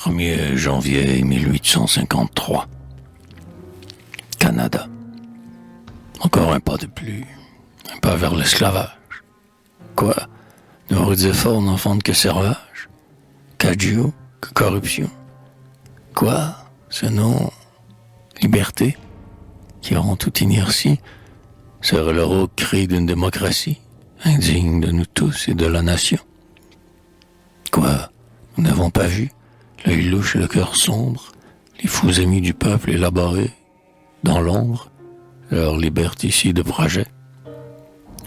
1er janvier 1853. Canada. Encore un pas de plus. Un pas vers l'esclavage. Quoi? Nos rudes efforts n'enfantent que servage? Qu'adieu? Que corruption? Quoi? Ce nom? Liberté? Qui auront toute inertie? Serait le rauque cri d'une démocratie, indigne de nous tous et de la nation? Quoi? Nous n'avons pas vu, l'œil louche et le cœur sombre, les fous amis du peuple élaborés, dans l'ombre, leur liberticide projet?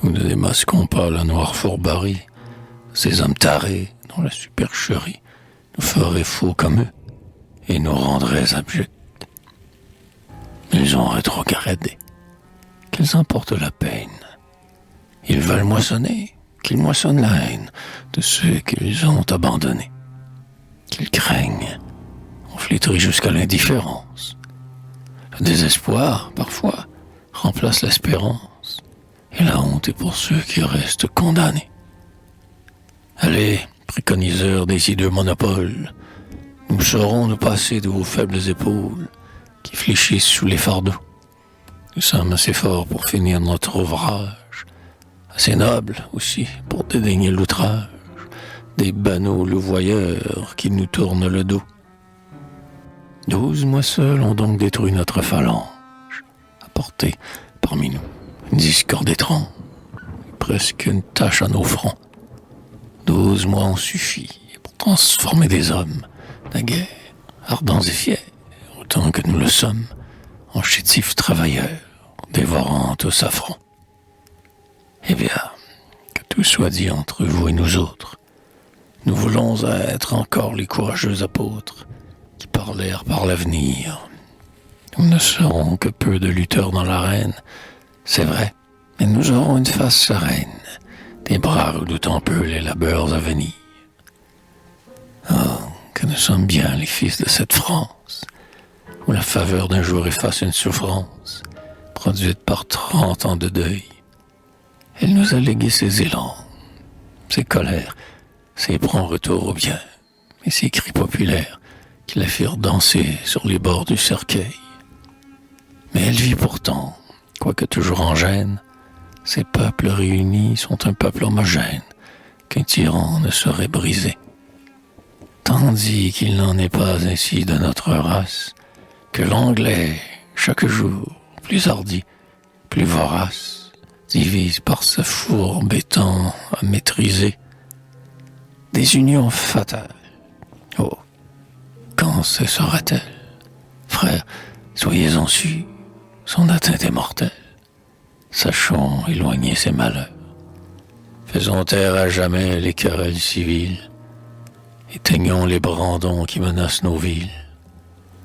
Nous ne démasquons pas la noire fourberie, ces hommes tarés dont la supercherie nous ferait faux comme eux et nous rendrait abjects. Ils ont rétrogradé, qu'ils emportent la peine. Ils veulent moissonner, qu'ils moissonnent la haine de ceux qu'ils ont abandonnés. Qu'ils craignent, on flétrit jusqu'à l'indifférence. Le désespoir, parfois, remplace l'espérance, et la honte est pour ceux qui restent condamnés. Allez, préconiseurs des hideux monopoles, nous saurons nous passer de vos faibles épaules qui fléchissent sous les fardeaux. Nous sommes assez forts pour finir notre ouvrage, assez nobles aussi pour dédaigner l'outrage des banaux louvoyeurs qui nous tournent le dos. 12 mois seuls ont donc détruit notre phalange, apporté parmi nous une discorde étrange, presque une tache à nos fronts. 12 mois ont suffi pour transformer des hommes, naguère ardents et fiers, autant que nous le sommes, en chétifs travailleurs, dévorant au safran. Eh bien, que tout soit dit entre vous et nous autres. Nous voulons être encore les courageux apôtres qui parlèrent par l'avenir. Nous ne serons que peu de lutteurs dans l'arène, c'est vrai, mais nous aurons une face sereine, des bras redoutant peu les labeurs à venir. Oh, que nous sommes bien les fils de cette France, où la faveur d'un jour efface une souffrance, produite par 30 ans de deuil. Elle nous a légué ses élans, ses colères, ses prompts retours au bien, et ses cris populaires qui la firent danser sur les bords du cercueil. Mais elle vit pourtant, quoique toujours en gêne, ces peuples réunis sont un peuple homogène qu'un tyran ne saurait briser. Tandis qu'il n'en est pas ainsi de notre race, que l'Anglais, chaque jour, plus hardi, plus vorace, divise par sa fourbe étant à maîtriser des unions fatales. Oh, quand cessera-t-elle? Frères, soyez-en sûrs, son atteinte est mortelle. Sachons éloigner ces malheurs. Faisons taire à jamais les querelles civiles. Éteignons les brandons qui menacent nos villes.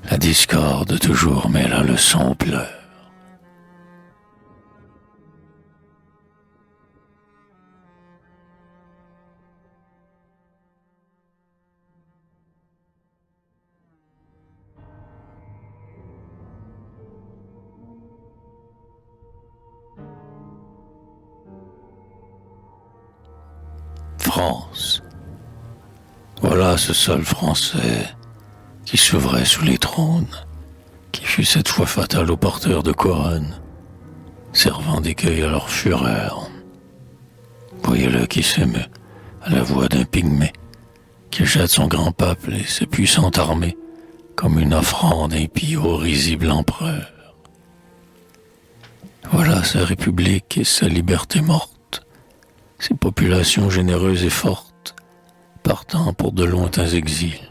La discorde toujours mêle à le son pleur. France. Voilà ce sol français qui s'ouvrait sous les trônes, qui fut cette fois fatal aux porteurs de couronne, servant d'écueil à leur fureur. Voyez-le qui s'émeut à la voix d'un pygmée, qui jette son grand peuple et ses puissantes armées comme une offrande impie au risible empereur. Voilà sa république et sa liberté morte, ses populations généreuses et fortes, partant pour de lointains exils.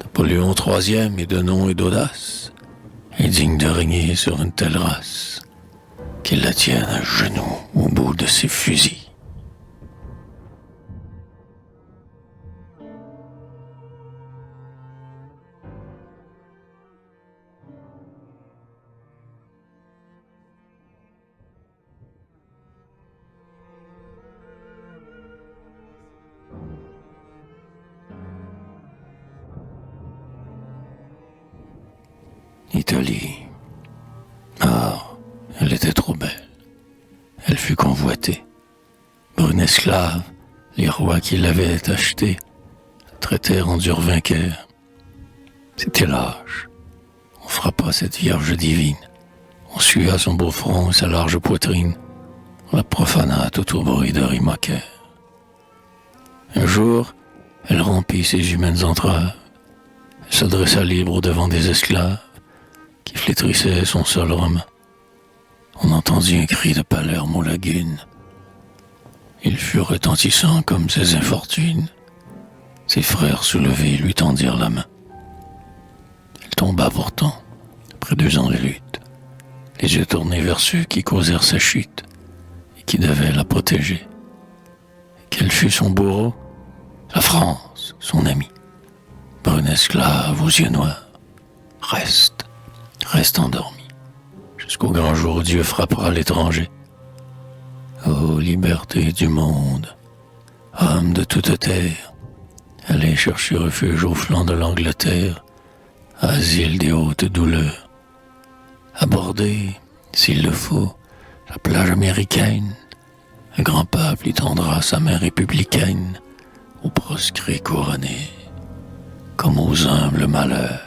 Napoléon III est de nom et d'audace, indigne de régner sur une telle race, qu'il la tienne à genoux au bout de ses fusils. Italie. Ah, elle était trop belle. Elle fut convoitée. Brune esclave, les rois qui l'avaient achetée, traitèrent en durs vainqueurs, C'était lâche. On frappa cette vierge divine. On suia son beau front et sa large poitrine. On la profana tout au bruit de rimaquet. Un jour, elle rompit ses humaines entraves. Elle s'adressa libre au devant des esclaves qui flétrissaient son sol romain. On entendit un cri de Palerme aux lagunes. Il fut retentissant comme ses infortunes. Ses frères soulevés lui tendirent la main. Elle tomba pourtant, après 2 ans de lutte, les yeux tournés vers ceux qui causèrent sa chute et qui devaient la protéger. Et quel fut son bourreau? La France, son amie. Brune esclave aux yeux noirs. Reste endormi, jusqu'au grand jour où Dieu frappera l'étranger. Ô liberté du monde, homme de toute terre, allez chercher refuge au flanc de l'Angleterre, asile des hautes douleurs. Abordez, s'il le faut, la plage américaine. Un grand peuple y tendra sa main républicaine aux proscrits couronnés, comme aux humbles malheurs.